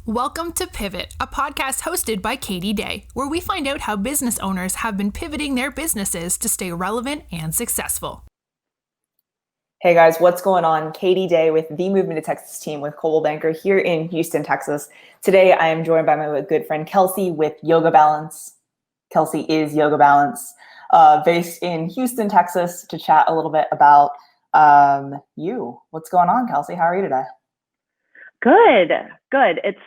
Welcome to Pivot, a podcast hosted by Katie Day, where we find out how business owners have been pivoting their businesses to stay relevant and successful. Hey guys, what's going on? Katie Day with the Movement to Texas team with Coldwell Banker here in Houston, Texas. Today I am joined by my good friend Kelsey with Yoga Balance. Kelsey is Yoga Balance, based in Houston, Texas, to chat a little bit about you. What's going on, Kelsey? How are you today? Good. It's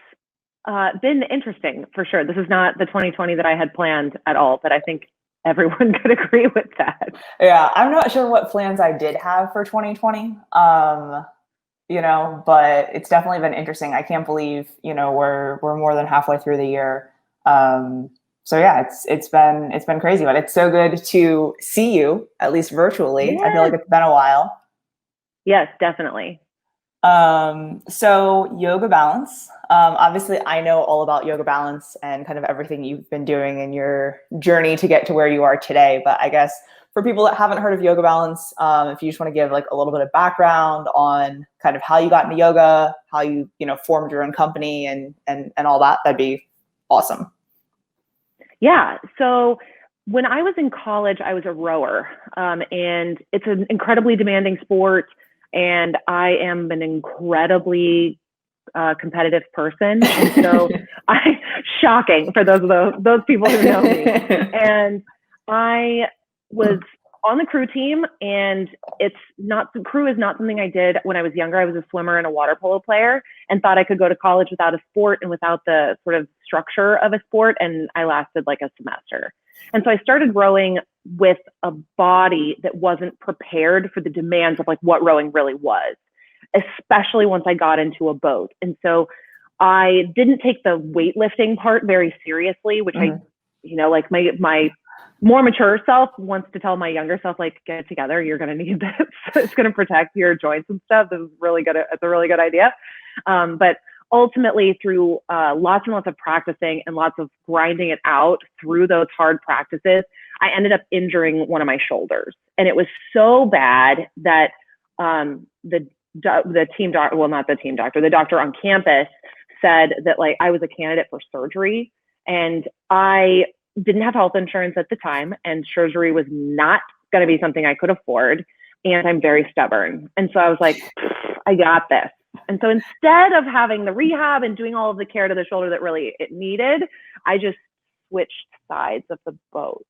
been interesting for sure. This is not the 2020 that I had planned at all, but I think everyone could agree with that. Yeah, I'm not sure what plans I did have for 2020, but it's definitely been interesting. I can't believe, we're more than halfway through the year. So yeah, it's been crazy, but it's so good to see you, at least virtually. Yeah. I feel like it's been a while. Yes, definitely. So Yoga Balance, obviously I know all about Yoga Balance and kind of everything you've been doing in your journey to get to where you are today. But I guess for people that haven't heard of Yoga Balance, if you just want to give like a little bit of background on kind of how you got into yoga, how you, formed your own company and all that, that'd be awesome. Yeah. So when I was in college, I was a rower, and it's an incredibly demanding sport. And I am an incredibly competitive person. And so shocking for those people who know me. And I was on the crew team, and crew is not something I did when I was younger. I was a swimmer and a water polo player and thought I could go to college without a sport and without the sort of structure of a sport. And I lasted like a semester. And so I started rowing with a body that wasn't prepared for the demands of like what rowing really was, especially once I got into a boat. And so I didn't take the weightlifting part very seriously, which I, like my more mature self wants to tell my younger self, like, get it together. You're going to need this. It's going to protect your joints and stuff. This is really good. It's a really good idea. But ultimately, through lots and lots of practicing and lots of grinding it out through those hard practices, I ended up injuring one of my shoulders. And it was so bad that the doctor on campus said that like I was a candidate for surgery. And I didn't have health insurance at the time, and surgery was not going to be something I could afford. And I'm very stubborn. And so I was like, I got this. And so instead of having the rehab and doing all of the care to the shoulder that really it needed, I just switched sides of the boat.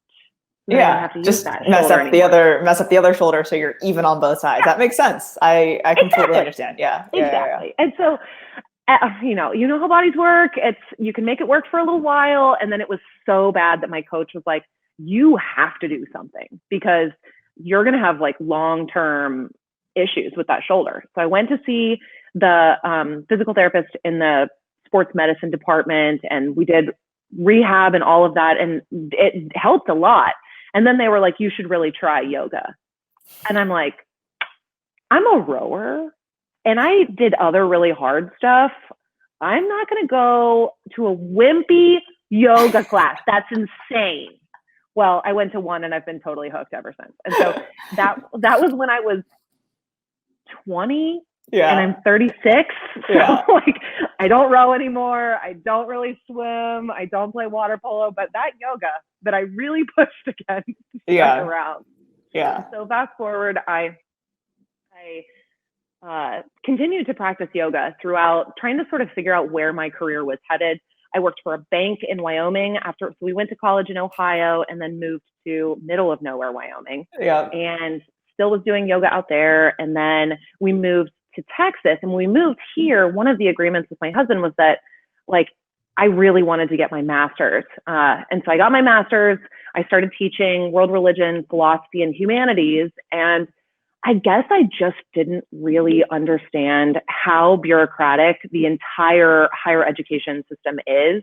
Yeah, just mess up the other shoulder so you're even on both sides. Yeah. That makes sense. I completely understand. Yeah, exactly. Yeah. And so, you know how bodies work. You can make it work for a little while, and then it was so bad that my coach was like, "You have to do something because you're going to have like long-term issues with that shoulder." So I went to see the physical therapist in the sports medicine department, and we did rehab and all of that, and it helped a lot. And then they were like, you should really try yoga. And I'm like, I'm a rower and I did other really hard stuff. I'm not going to go to a wimpy yoga class. That's insane. Well, I went to one and I've been totally hooked ever since. And so that was when I was 20. Yeah. And I'm 36. So like I don't row anymore. I don't really swim. I don't play water polo, but that yoga that I really pushed against stuck around. Yeah. So fast forward, I continued to practice yoga throughout, trying to sort of figure out where my career was headed. I worked for a bank in Wyoming so we went to college in Ohio and then moved to middle of nowhere, Wyoming. Yeah. And still was doing yoga out there. And then we moved to Texas. And when we moved here, one of the agreements with my husband was that like, I really wanted to get my master's. And so I got my master's. I started teaching world religion, philosophy, and humanities. And I guess I just didn't really understand how bureaucratic the entire higher education system is.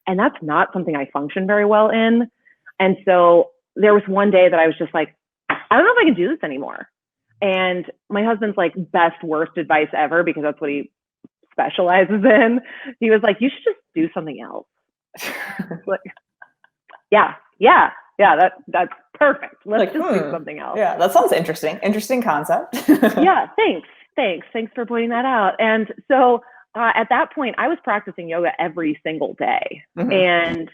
And that's not something I function very well in. And so there was one day that I was just like, I don't know if I can do this anymore. And my husband's like best, worst advice ever, because that's what he specializes in. He was like, you should just do something else. Like, yeah, that's perfect. Let's just do something else. Yeah, that sounds interesting. Interesting concept. Yeah, thanks for pointing that out. And so at that point, I was practicing yoga every single day, and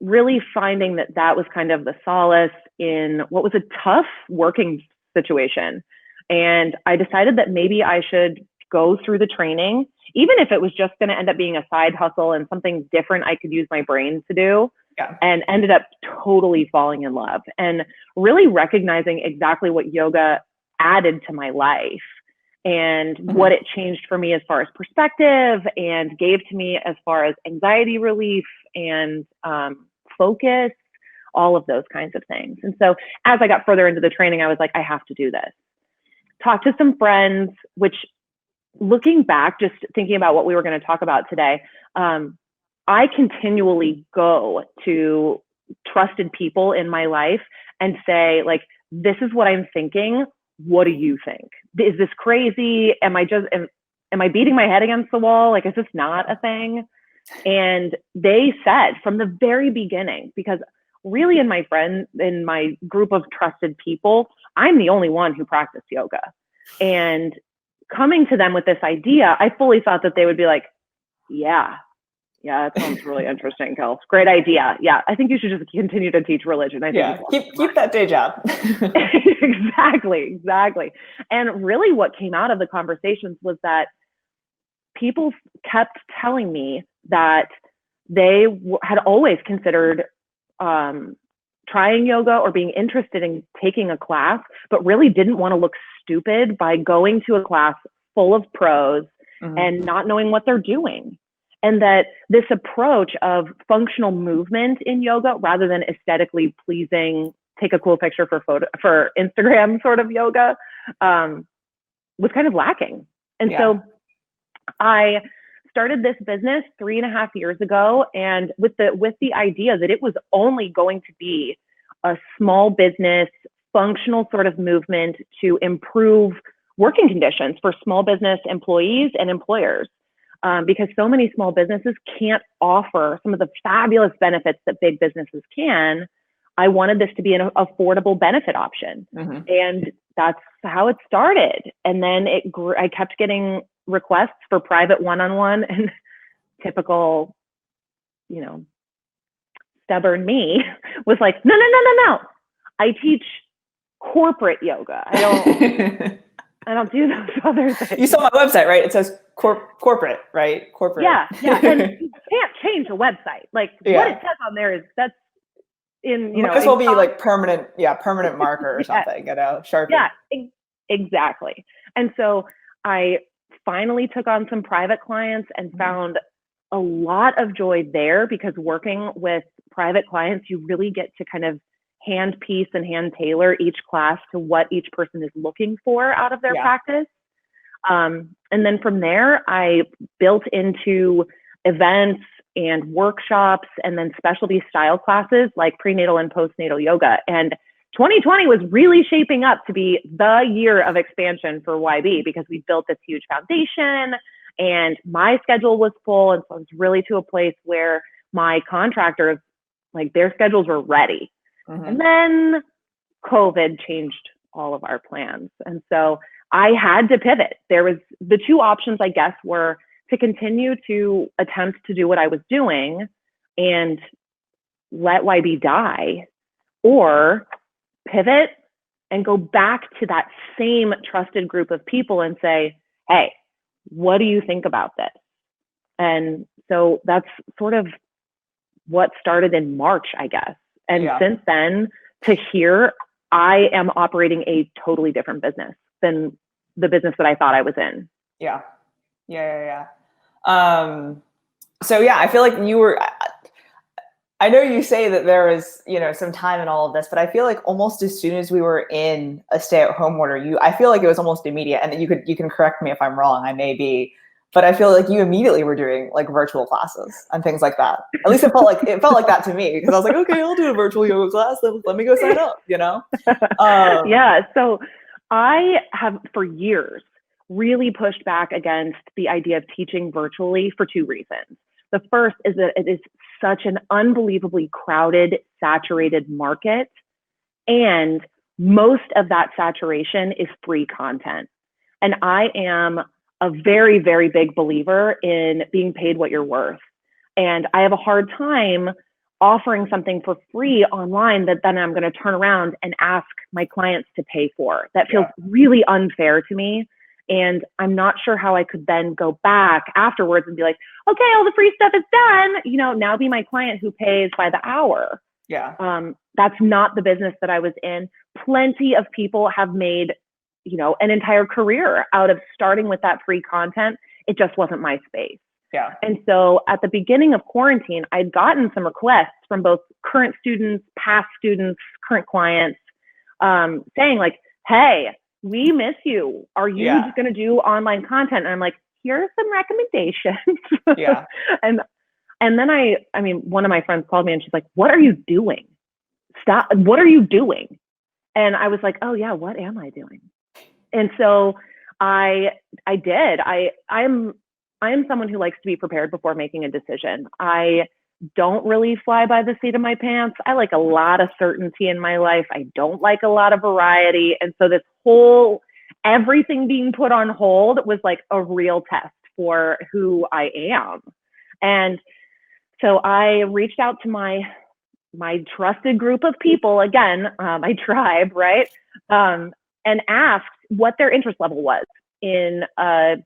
really finding that that was kind of the solace in what was a tough working situation. And I decided that maybe I should go through the training, even if it was just going to end up being a side hustle and something different I could use my brain to do. Yeah. And ended up totally falling in love and really recognizing exactly what yoga added to my life and what it changed for me as far as perspective and gave to me as far as anxiety relief and focus, all of those kinds of things. And so as I got further into the training, I was like, I have to do this. Talk to some friends, which looking back, just thinking about what we were going to talk about today, I continually go to trusted people in my life and say, like, this is what I'm thinking. What do you think? Is this crazy? Am I beating my head against the wall? Like, is this not a thing? And they said from the very beginning, because really in my group of trusted people, I'm the only one who practiced yoga. And coming to them with this idea, I fully thought that they would be like, yeah, that sounds really interesting, Kels. Great idea. Yeah, I think you should just continue to teach religion. I think keep that day job. Exactly. And really what came out of the conversations was that people kept telling me that they had always considered trying yoga or being interested in taking a class, but really didn't want to look stupid by going to a class full of pros and not knowing what they're doing. And that this approach of functional movement in yoga, rather than aesthetically pleasing, take a cool picture for Instagram sort of yoga, was kind of lacking. And so I started this business 3.5 years ago, and with the idea that it was only going to be a small business, functional sort of movement to improve working conditions for small business employees and employers. Because so many small businesses can't offer some of the fabulous benefits that big businesses can. I wanted this to be an affordable benefit option. And that's how it started. And then it grew. I kept getting requests for private one-on-one, and typical, stubborn me was like, no. I teach corporate yoga. I don't do those other things. You saw my website, right? It says corporate, right? Corporate. Yeah. And you can't change a website. Like what it says on there that's in, Might as well be like permanent marker or something, Sharpie. Yeah, exactly. And so I finally took on some private clients and found a lot of joy there, because working with private clients, you really get to kind of hand piece and hand tailor each class to what each person is looking for out of their practice. And then from there, I built into events and workshops and then specialty style classes like prenatal and postnatal yoga. And 2020 was really shaping up to be the year of expansion for YB, because we built this huge foundation and my schedule was full. And so I was really to a place where my contractors, like, their schedules were ready. And then COVID changed all of our plans. And so I had to pivot. There was the two options, I guess, were to continue to attempt to do what I was doing and let YB die, or pivot and go back to that same trusted group of people and say, hey, what do you think about this? And so that's sort of what started in March, I guess. And since then to here, I am operating a totally different business than the business that I thought I was in. Yeah. So I feel like I know you say that there was, some time in all of this, but I feel like almost as soon as we were in a stay-at-home order, I feel like it was almost immediate. And you can correct me if I'm wrong. I may be, but I feel like you immediately were doing like virtual classes and things like that. At least it felt like that to me, because I was like, okay, I'll do a virtual yoga class. Let me go sign up. So I have for years really pushed back against the idea of teaching virtually for two reasons. The first is that it is such an unbelievably crowded, saturated market. And most of that saturation is free content. And I am a very, very big believer in being paid what you're worth. And I have a hard time offering something for free online that then I'm going to turn around and ask my clients to pay for. That feels really unfair to me. And I'm not sure how I could then go back afterwards and be like, okay, all the free stuff is done. You know, now be my client who pays by the hour. Yeah. That's not the business that I was in. Plenty of people have made, you know, an entire career out of starting with that free content. It just wasn't my space. Yeah. And so at the beginning of quarantine, I'd gotten some requests from both current students, past students, current clients, saying like, hey, we miss you. Are you just going to do online content? And I'm like, here are some recommendations. Yeah. And then I mean, one of my friends called me and she's like, what are you doing? Stop. What are you doing? And I was like, oh yeah, what am I doing? And so I did. I am someone who likes to be prepared before making a decision. I don't really fly by the seat of my pants. I like a lot of certainty in my life. I don't like a lot of variety. And so this whole everything being put on hold was like a real test for who I am. And so I reached out to my trusted group of people, again, my tribe, right? And asked what their interest level was in a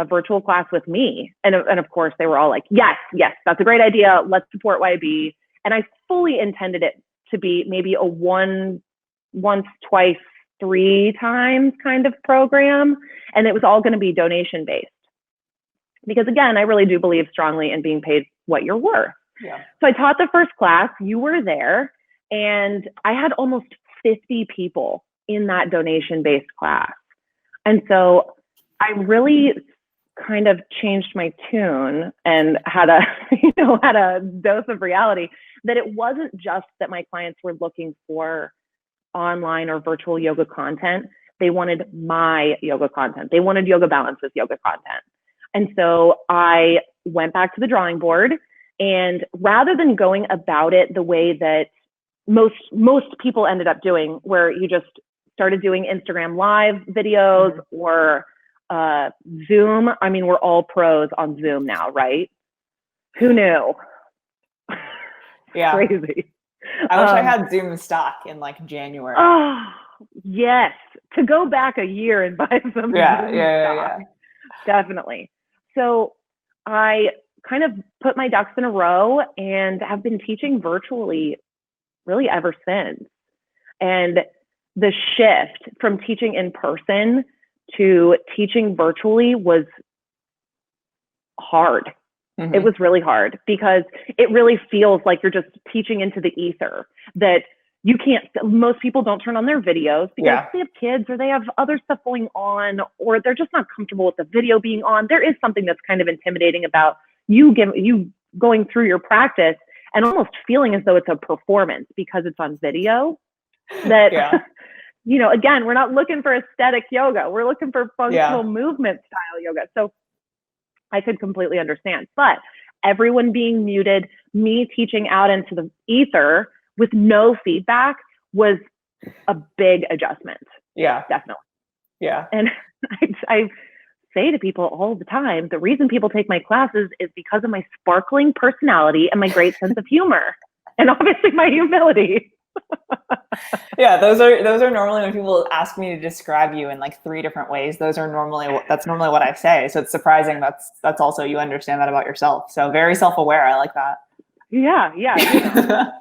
virtual class with me. And of course, they were all like, yes, that's a great idea. Let's support YB. And I fully intended it to be maybe a once, twice, 3 times kind of program. And it was all going to be donation based. Because again, I really do believe strongly in being paid what you're worth. Yeah. So I taught the first class, you were there, and I had almost 50 people in that donation-based class. And so I really kind of changed my tune and had a dose of reality that it wasn't just that my clients were looking for online or virtual yoga content. They wanted my yoga content. They wanted Yoga Balance's yoga content. And so I went back to the drawing board, and rather than going about it the way that most people ended up doing, where you just started doing Instagram live videos or Zoom. I mean, we're all pros on Zoom now, right? Who knew? Yeah. Crazy. I wish I had Zoom stock in like January. Oh, yes. To go back a year and buy some Zoom stock. Definitely. So I kind of put my ducks in a row and have been teaching virtually really ever since. And the shift from teaching in person to teaching virtually was hard. Mm-hmm. It was really hard because it really feels like you're just teaching into the ether, that you can't, most people don't turn on their videos because they have kids or they have other stuff going on, or they're just not comfortable with the video being on. There is something that's kind of intimidating about you going through your practice and almost feeling as though it's a performance because it's on video. That, you know, again, we're not looking for aesthetic yoga. We're looking for functional movement style yoga. So I could completely understand. But everyone being muted, me teaching out into the ether with no feedback was a big adjustment. Yeah, definitely. Yeah. And I say to people all the time, the reason people take my classes is because of my sparkling personality and my great sense of humor, and obviously my humility. Yeah, those are normally when people ask me to describe you in like 3 different ways. That's normally what I say. So it's surprising that's also, you understand that about yourself. So very self-aware. I like that. Yeah. You know.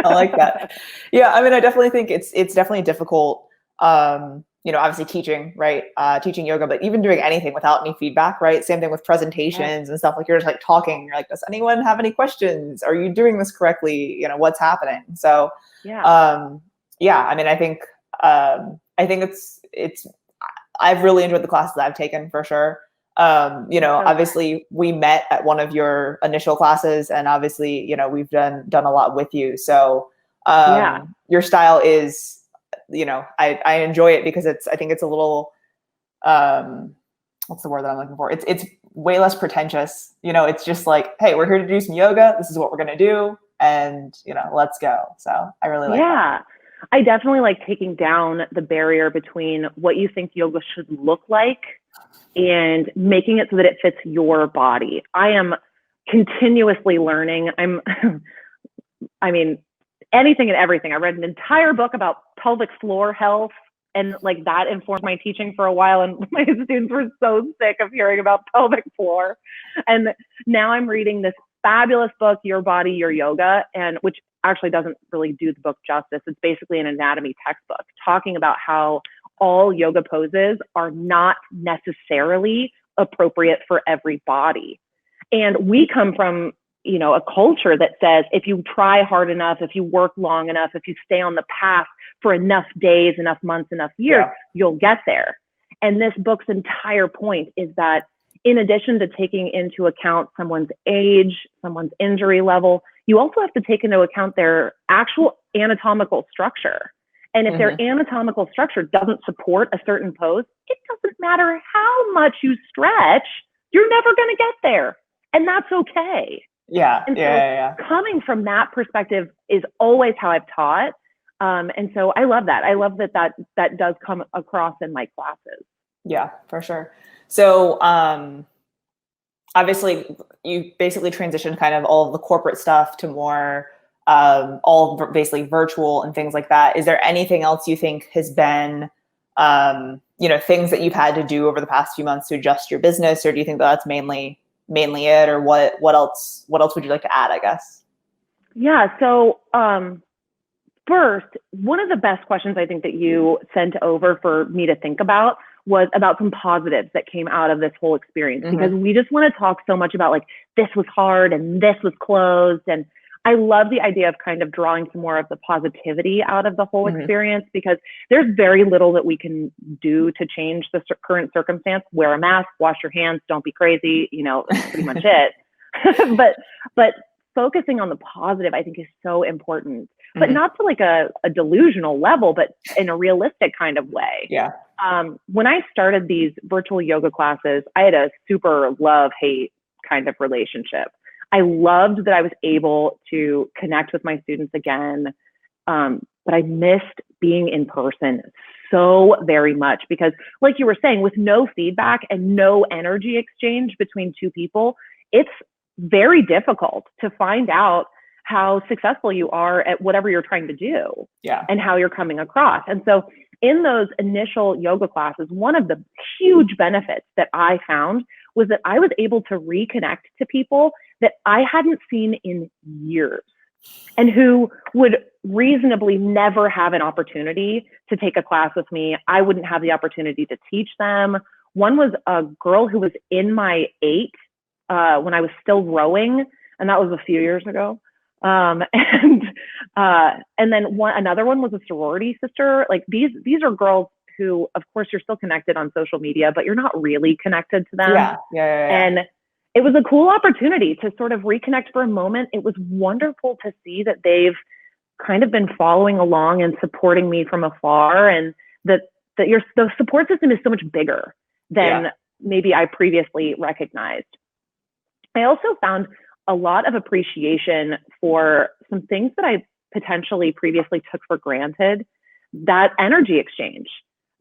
I like that. Yeah, I mean, I definitely think it's definitely difficult. You know, obviously teaching, right? Teaching yoga, but even doing anything without any feedback, right? Same thing with presentations and stuff. Like you're just like talking. You're like, does anyone have any questions? Are you doing this correctly? You know, what's happening? So, I mean, I think it's. I've really enjoyed the classes I've taken for sure. You know, obviously we met at one of your initial classes, and obviously, you know, we've done a lot with you. So, your style is, you know, I enjoy it because I think it's a little, what's the word that I'm looking for? It's way less pretentious. You know, it's just like, hey, we're here to do some yoga. This is what we're going to do. And, you know, let's go. So I really like that. I definitely like taking down the barrier between what you think yoga should look like and making it so that it fits your body. I am continuously learning. I mean, anything and everything. I read an entire book about pelvic floor health, and like that informed my teaching for a while. And my students were so sick of hearing about pelvic floor. And now I'm reading this fabulous book, Your Body, Your Yoga, and which actually doesn't really do the book justice. It's basically an anatomy textbook talking about how all yoga poses are not necessarily appropriate for every body. And we come from, a culture that says if you try hard enough, if you work long enough, if you stay on the path for enough days, enough months, enough years, you'll get there. And this book's entire point is that in addition to taking into account someone's age, someone's injury level, you also have to take into account their actual anatomical structure. And if their anatomical structure doesn't support a certain pose, it doesn't matter how much you stretch, you're never going to get there. And that's okay. Yeah. And so coming from that perspective is always how I've taught. And so I love that. I love that does come across in my classes. Yeah, for sure. So obviously you basically transitioned kind of all of the corporate stuff to more all basically virtual and things like that. Is there anything else you think has been, things that you've had to do over the past few months to adjust your business, or do you think that's mainly it, or what else would you like to add, I guess? Yeah. So, first, one of the best questions I think that you sent over for me to think about was about some positives that came out of this whole experience, because we just want to talk so much about like, this was hard and this was closed. And I love the idea of kind of drawing some more of the positivity out of the whole experience, because there's very little that we can do to change the current circumstance. Wear a mask, wash your hands, don't be crazy, that's pretty much it. But focusing on the positive, I think, is so important, but not to like a delusional level, but in a realistic kind of way. Yeah. When I started these virtual yoga classes, I had a super love-hate kind of relationship. I loved that I was able to connect with my students again, but I missed being in person so very much, because like you were saying, with no feedback and no energy exchange between two people, it's very difficult to find out how successful you are at whatever you're trying to do and how you're coming across. And so in those initial yoga classes, one of the huge benefits that I found was that I was able to reconnect to people that I hadn't seen in years and who would reasonably never have an opportunity to take a class with me. I wouldn't have the opportunity to teach them. One was a girl who was in my 8 when I was still rowing, and that was a few years ago. And then another one was a sorority sister. Like these are girls who, of course, you're still connected on social media, but you're not really connected to them. Yeah. And it was a cool opportunity to sort of reconnect for a moment. It was wonderful to see that they've kind of been following along and supporting me from afar, and that the support system is so much bigger than maybe I previously recognized. I also found a lot of appreciation for some things that I potentially previously took for granted. That energy exchange,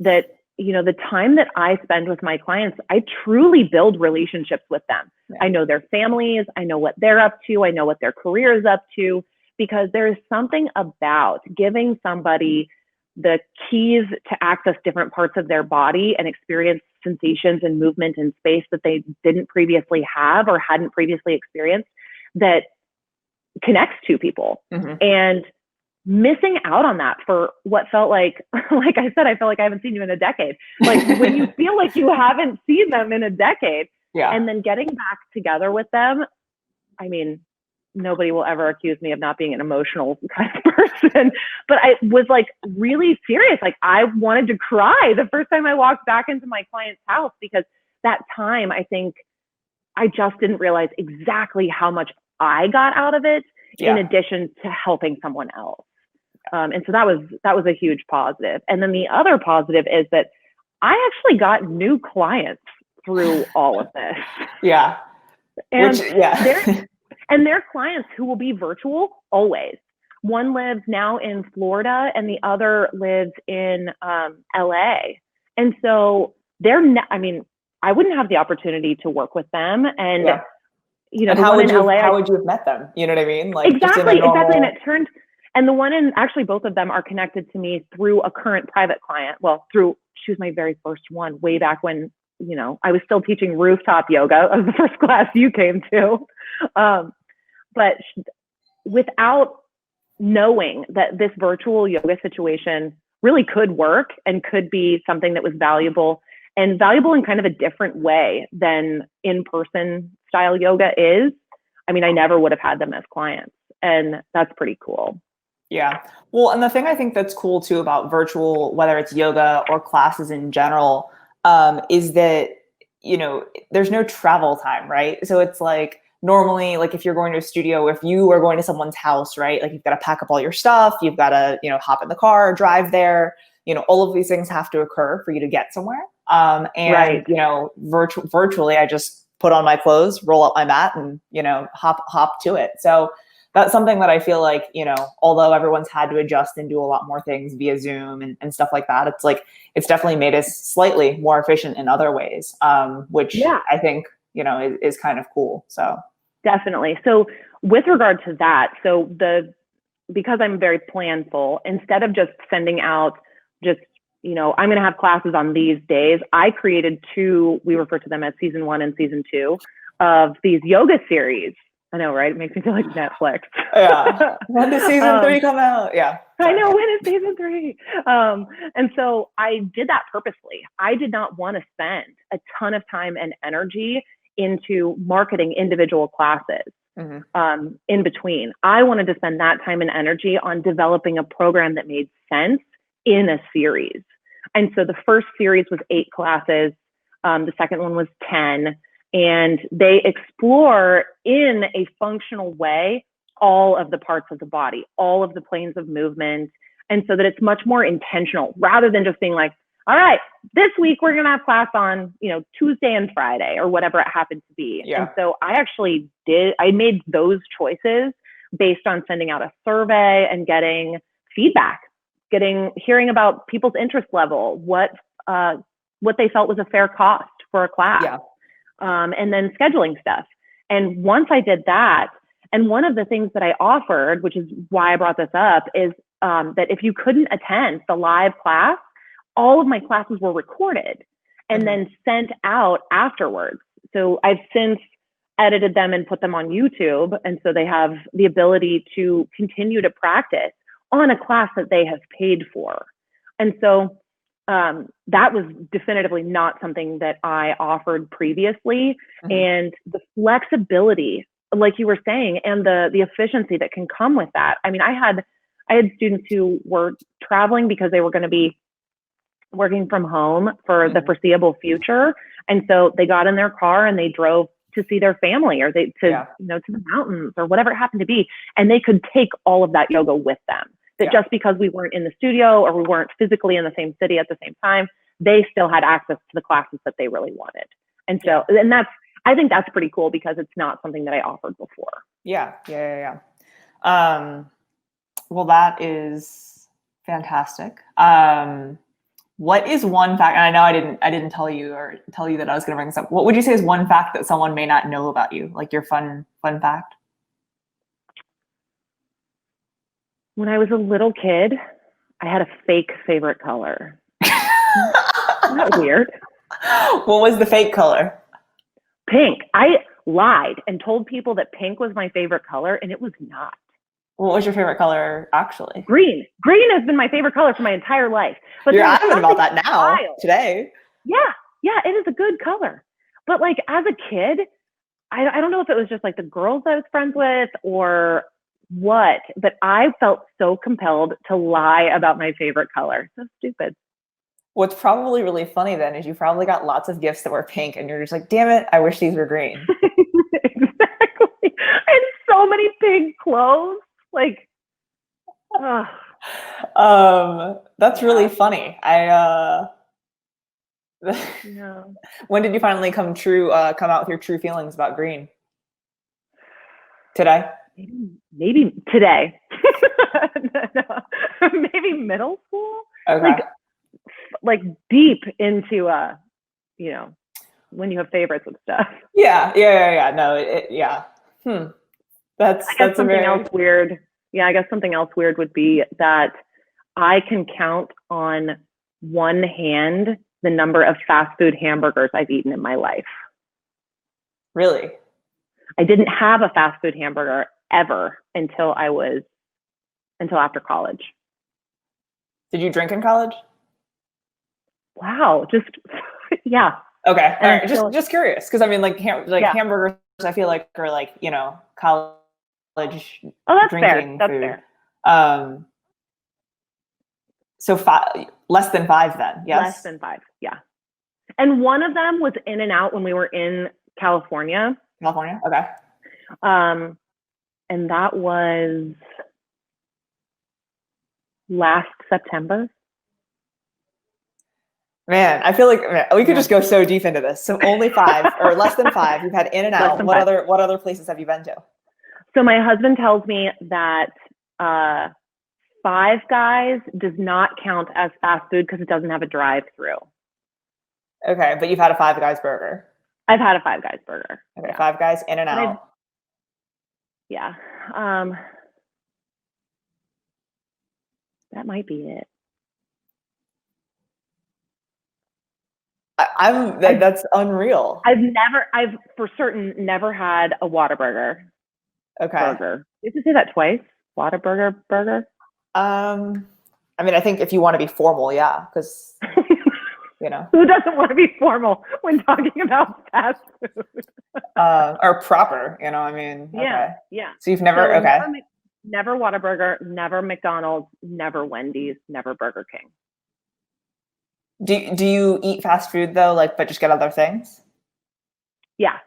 that, the time that I spend with my clients, I truly build relationships with them. I know their families, I know what they're up to, I know what their career is up to, because there is something about giving somebody the keys to access different parts of their body and experience sensations and movement in space that they didn't previously have or hadn't previously experienced, that connects two people. And missing out on that for what felt like I said, I felt like I haven't seen you in a decade. Like when you feel like you haven't seen them in a decade, and then getting back together with them, I mean, nobody will ever accuse me of not being an emotional kind of person, but I was like really serious. Like I wanted to cry the first time I walked back into my client's house, because that time, I think I just didn't realize exactly how much I got out of it, in addition to helping someone else. And so that was a huge positive. And then the other positive is that I actually got new clients through all of this. And they're clients who will be virtual always. One lives now in Florida and the other lives in LA. And so I wouldn't have the opportunity to work with them. And, and the one in LA, how would you have met them? You know what I mean? Like exactly. And the one in, actually both of them are connected to me through a current private client. Well, she was my very first one way back when, I was still teaching rooftop yoga. That was the first class you came to. But without knowing that this virtual yoga situation really could work and could be something that was valuable in kind of a different way than in-person style yoga is, I never would have had them as clients. And that's pretty cool. Yeah. Well, and the thing I think that's cool too about virtual, whether it's yoga or classes in general, is that, there's no travel time, right? So it's like normally, like if you're going to a studio, if you are going to someone's house, right? Like you've got to pack up all your stuff, you've got to, hop in the car, drive there, all of these things have to occur for you to get somewhere. Right. Virtually, I just put on my clothes, roll up my mat and, hop to it. So that's something that I feel like, although everyone's had to adjust and do a lot more things via Zoom and stuff like that, it's like, it's definitely made us slightly more efficient in other ways, which I think, is kind of cool. So definitely. So with regard to that, because I'm very planful, instead of just sending out I'm going to have classes on these days, I created two, we refer to them as season 1 and season 2 of these yoga series. I know, right? It makes me feel like Netflix. Yeah. When does season 3 come out? Yeah. Sorry. I know, when is season 3? And so I did that purposely. I did not want to spend a ton of time and energy into marketing individual classes in between. I wanted to spend that time and energy on developing a program that made sense in a series. And so the first series was 8 classes. The second one was 10. And they explore in a functional way all of the parts of the body, all of the planes of movement. And so that it's much more intentional rather than just being like, all right, this week we're going to have class on, Tuesday and Friday or whatever it happened to be. Yeah. And so I made those choices based on sending out a survey and getting feedback, hearing about people's interest level, what they felt was a fair cost for a class. Yeah. And then scheduling stuff. And once I did that, and one of the things that I offered, which is why I brought this up, is that if you couldn't attend the live class, all of my classes were recorded and then sent out afterwards. So I've since edited them and put them on YouTube. And so they have the ability to continue to practice on a class that they have paid for. And so that was definitively not something that I offered previously. And the flexibility, like you were saying, and the efficiency that can come with that. I had students who were traveling because they were going to be working from home for the foreseeable future. And so they got in their car and they drove to see their family or to the mountains or whatever it happened to be. And they could take all of that yoga with them. That just because we weren't in the studio or we weren't physically in the same city at the same time, they still had access to the classes that they really wanted. And so, I think that's pretty cool because it's not something that I offered before. Yeah. Well, that is fantastic. What is one fact, and I know I didn't tell you that I was going to bring this up. What would you say is one fact that someone may not know about you? Like your fun fact? When I was a little kid, I had a fake favorite color. Isn't that weird? What was the fake color? Pink. I lied and told people that pink was my favorite color, and it was not. What was your favorite color, actually? Green. Green has been my favorite color for my entire life. But you're adamant about that now, today. Yeah, it is a good color. But like as a kid, I don't know if it was just like the girls I was friends with or what, but I felt so compelled to lie about my favorite color. So stupid. What's probably really funny then is you probably got lots of gifts that were pink and you're just like, damn it, I wish these were green. Exactly. And so many pink clothes. Like, that's really funny. When did you finally come out with your true feelings about green? Today? Maybe today. No. Maybe middle school. Okay. Like deep into when you have favorites with stuff. Yeah. No, yeah. That's something else weird. Yeah, I guess something else weird would be that I can count on one hand the number of fast food hamburgers I've eaten in my life. Really? I didn't have a fast food hamburger ever until after college. Did you drink in college? Wow, just yeah. Okay, all right. Just curious, because I mean, like hamburgers, I feel like are like, you know, college drinking food. Fair. So less than 5 then, yes? Less than 5, yeah. And one of them was In-N-Out when we were in California. California, okay. And that was last September. Man, I feel like we could just go so deep into this. So only 5 or less than 5. You've had In-N-Out. What other places have you been to? So my husband tells me that Five Guys does not count as fast food because it doesn't have a drive-through. Okay, but you've had a Five Guys burger. I've had a Five Guys burger. Okay, yeah. Five Guys, In-N-Out. Yeah. That might be it. That's unreal. I've for certain never had a Whataburger. Okay. Burger. Did you say that twice? Whataburger burger? I mean, I think if you want to be formal, yeah, because you know. Who doesn't want to be formal when talking about fast food? Or proper, you know, I mean. Yeah, okay. Yeah. So you've never, okay. Never Whataburger, never McDonald's, never Wendy's, never Burger King. Do you eat fast food though, but just get other things? Yeah.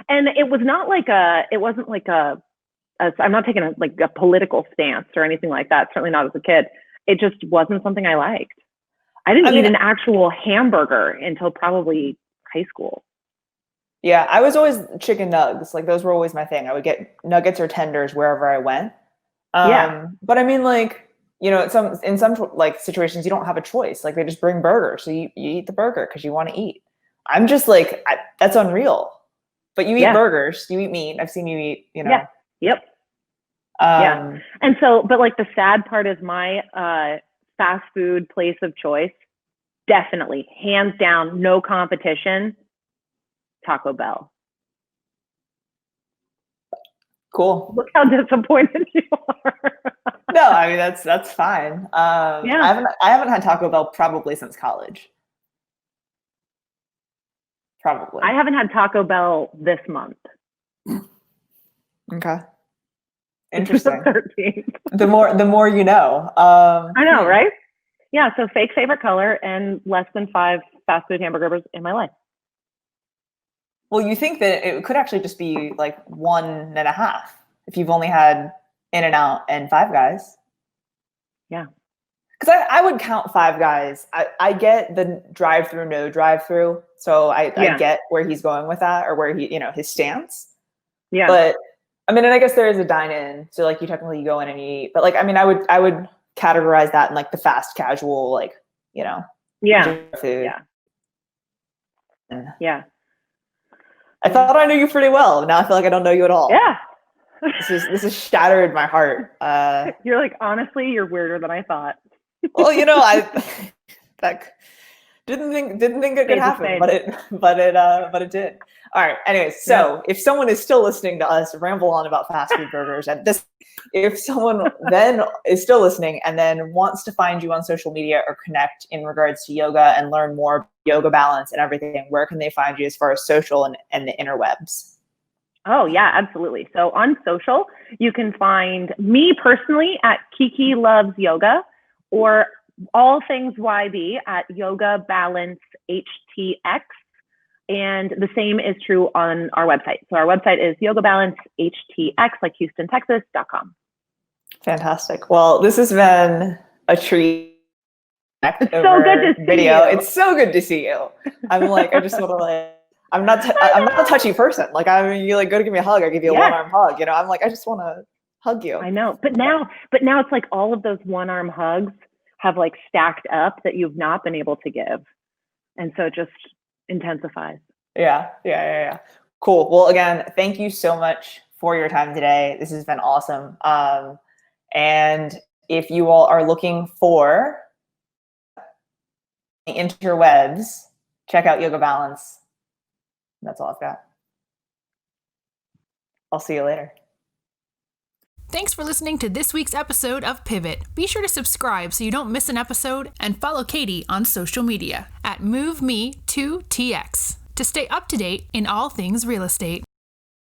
And it was not it wasn't I'm not taking a political stance or anything like that. Certainly not as a kid. It just wasn't something I liked. I didn't eat an actual hamburger until probably high school. Yeah, I was always chicken nugs. Those were always my thing. I would get nuggets or tenders wherever I went. But I mean, you know, in some situations, you don't have a choice. They just bring burgers, so you eat the burger because you want to eat. I'm just that's unreal. But you eat burgers, you eat meat. I've seen you eat, you know. Yeah. Yep. Yeah. And so, but the sad part is my fast food place of choice, definitely, hands down, no competition, Taco Bell. Cool. Look how disappointed you are. No, I mean that's fine. I haven't had Taco Bell probably since college. Probably. I haven't had Taco Bell this month. Okay. Interesting. The more you know. I know, right? Yeah. So fake favorite color and less than 5 fast food hamburgers in my life. Well, you think that it could actually just be 1.5 if you've only had In-N-Out and Five Guys. Yeah. Because I would count Five Guys. I get the drive-through, no drive-through. So I get where he's going with that, or where his stance. Yeah. But I mean, and I guess there is a dine-in. So you technically go in and you eat. But I mean, I would categorize that in the fast casual, food. Yeah. Yeah. I thought I knew you pretty well. Now I feel like I don't know you at all. Yeah. This has shattered my heart. You're honestly, you're weirder than I thought. Well, I didn't think it could happen, but it did. All right. Anyways, so if someone is still listening to us ramble on about fast food burgers, if someone then is still listening and then wants to find you on social media or connect in regards to yoga and learn more yoga balance and everything, where can they find you as far as social and the interwebs? Oh yeah, absolutely. So on social, you can find me personally at Kiki Loves Yoga, or all things YB at Yoga Balance HTX. And the same is true on our website. So our website is yogabalancehtx, like Houston, Texas.com. Fantastic. Well, this has been a treat. It's so good to see video. you. It's so good to see you. I'm I just want to I'm not a touchy person. I mean, you go to give me a hug, I give you a one-arm hug. I'm I just want to hug you. I know. But now it's all of those one-arm hugs have stacked up that you've not been able to give. And so just intensifies. Yeah. Cool. Well, again, thank you so much for your time today. This has been awesome. And if you all are looking for the interwebs, check out Yoga Balance. That's all I've got. I'll see you later. Thanks for listening to this week's episode of Pivot. Be sure to subscribe so you don't miss an episode and follow Katie on social media at MoveMe2TX to stay up to date in all things real estate.